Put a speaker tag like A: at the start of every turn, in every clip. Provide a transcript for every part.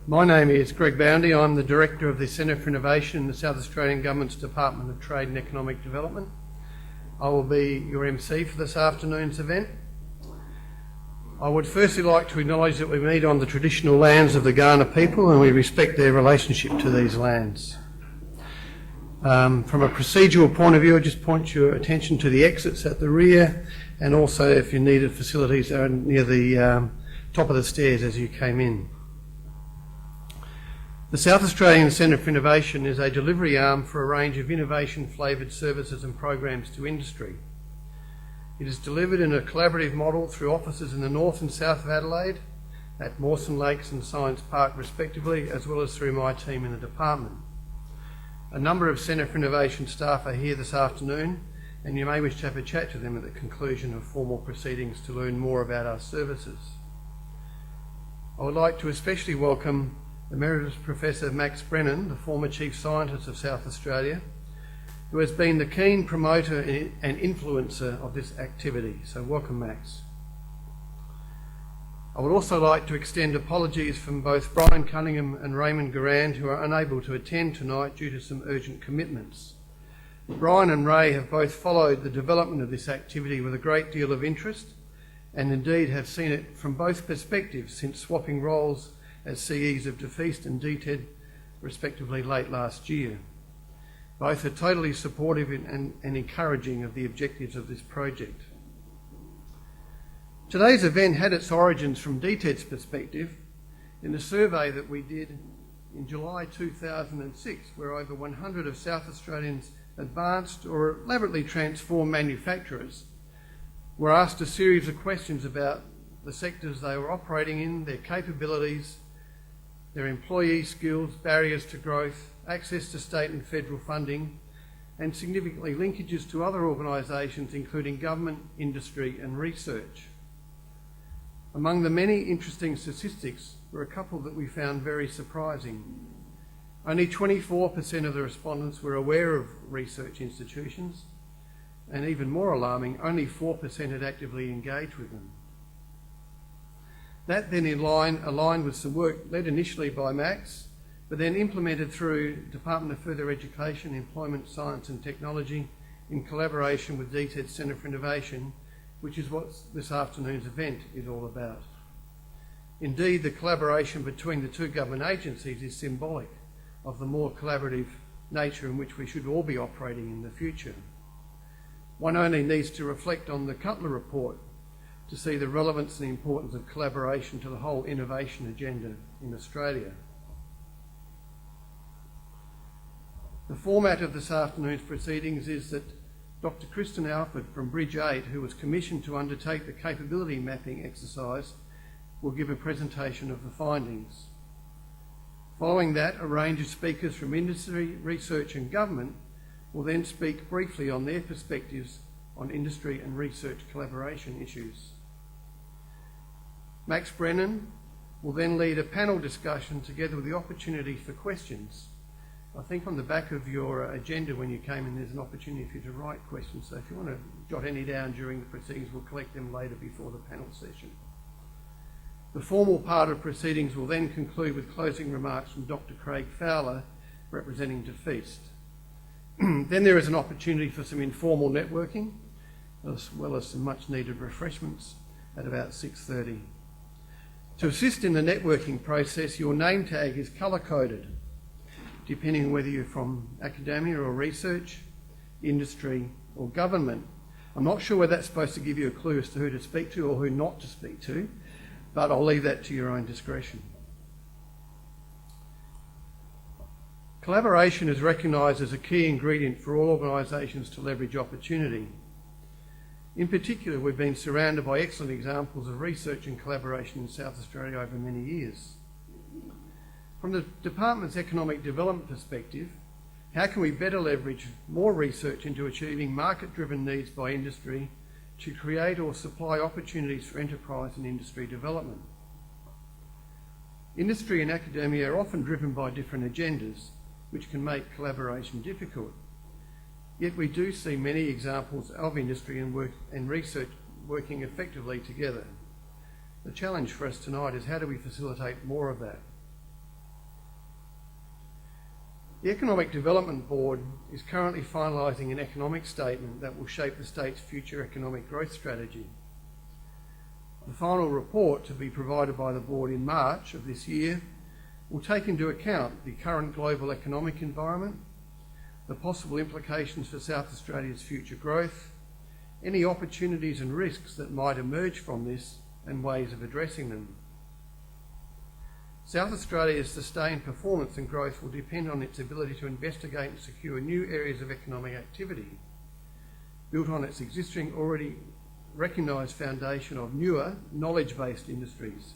A: My name is Greg Boundy. I'm the Director of the Centre for Innovation in the South Australian Government's Department of Trade and Economic Development. I will be your MC for this afternoon's event. I would firstly like to acknowledge that we meet on the traditional lands of the Kaurna people and we respect their relationship to these lands. From a procedural point of view, I just point your attention to the exits at the rear, and also if you needed facilities are near the top of the stairs as you came in. The South Australian Centre for Innovation is a delivery arm for a range of innovation-flavoured services and programs to industry. It is delivered in a collaborative model through offices in the north and south of Adelaide, at Mawson Lakes and Science Park respectively, as well as through my team in the department. A number of Centre for Innovation staff are here this afternoon, and you may wish to have a chat to them at the conclusion of formal proceedings to learn more about our services. I would like to especially welcome Emeritus Professor Max Brennan, the former Chief Scientist of South Australia, who has been the keen promoter and influencer of this activity. So welcome, Max. I would also like to extend apologies from both Brian Cunningham and Raymond Garand, who are unable to attend tonight due to some urgent commitments. Brian and Ray have both followed the development of this activity with a great deal of interest, and indeed have seen it from both perspectives since swapping roles as CEs of DFEAST and DTED, respectively, late last year. Both are totally supportive and encouraging of the objectives of this project. Today's event had its origins from DTED's perspective in a survey that we did in July 2006, where over 100 of South Australians' advanced or elaborately transformed manufacturers were asked a series of questions about the sectors they were operating in, their capabilities, their employee skills, barriers to growth, access to state and federal funding, and significantly linkages to other organisations including government, industry and research. Among the many interesting statistics were a couple that we found very surprising. Only 24% of the respondents were aware of research institutions, and even more alarming, only 4% had actively engaged with them. That then aligned with some work led initially by Max, but then implemented through Department of Further Education, Employment, Science and Technology in collaboration with DTED Centre for Innovation, which is what this afternoon's event is all about. Indeed, the collaboration between the two government agencies is symbolic of the more collaborative nature in which we should all be operating in the future. One only needs to reflect on the Cutler report to see the relevance and importance of collaboration to the whole innovation agenda in Australia. The format of this afternoon's proceedings is that Dr. Kristen Alford from Bridge 8, who was commissioned to undertake the capability mapping exercise, will give a presentation of the findings. Following that, a range of speakers from industry, research and government will then speak briefly on their perspectives on industry and research collaboration issues. Max Brennan will then lead a panel discussion together with the opportunity for questions. I think on the back of your agenda when you came in, there's an opportunity for you to write questions. So if you want to jot any down during the proceedings, we'll collect them later before the panel session. The formal part of proceedings will then conclude with closing remarks from Dr. Craig Fowler, representing DFEAST. Then there is an opportunity for some informal networking, as well as some much needed refreshments at about 6:30. To assist in the networking process, your name tag is colour-coded, depending on whether you're from academia or research, industry or government. I'm not sure whether that's supposed to give you a clue as to who to speak to or who not to speak to, but I'll leave that to your own discretion. Collaboration is recognised as a key ingredient for all organisations to leverage opportunity. In particular, we've been surrounded by excellent examples of research and collaboration in South Australia over many years. From the Department's economic development perspective, how can we better leverage more research into achieving market-driven needs by industry to create or supply opportunities for enterprise and industry development? Industry and academia are often driven by different agendas, which can make collaboration difficult. Yet we do see many examples of industry and research working effectively together. The challenge for us tonight is how do we facilitate more of that? The Economic Development Board is currently finalising an economic statement that will shape the state's future economic growth strategy. The final report, to be provided by the board in March of this year, will take into account the current global economic environment, the possible implications for South Australia's future growth, any opportunities and risks that might emerge from this, and ways of addressing them. South Australia's sustained performance and growth will depend on its ability to investigate and secure new areas of economic activity, built on its existing, already recognised foundation of newer, knowledge-based industries,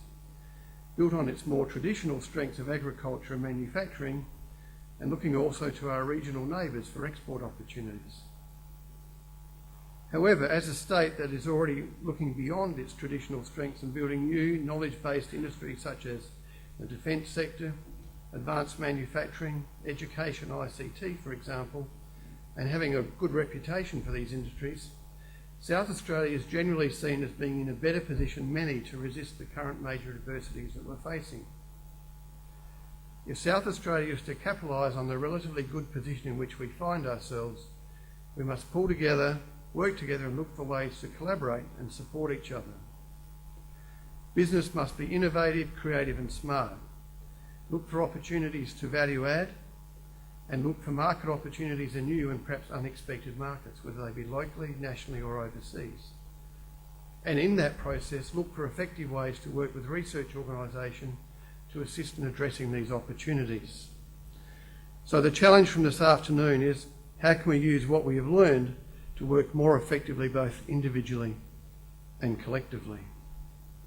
A: built on its more traditional strengths of agriculture and manufacturing, and looking also to our regional neighbours for export opportunities. However, as a state that is already looking beyond its traditional strengths and building new knowledge-based industries such as the defence sector, advanced manufacturing, education, ICT, for example, and having a good reputation for these industries, South Australia is generally seen as being in a better position than many to resist the current major adversities that we're facing. If South Australia is to capitalise on the relatively good position in which we find ourselves, we must pull together, work together and look for ways to collaborate and support each other. Business must be innovative, creative and smart. Look for opportunities to value add and look for market opportunities in new and perhaps unexpected markets, whether they be locally, nationally or overseas. And in that process, look for effective ways to work with research organisations to assist in addressing these opportunities. So the challenge from this afternoon is, how can we use what we have learned to work more effectively both individually and collectively?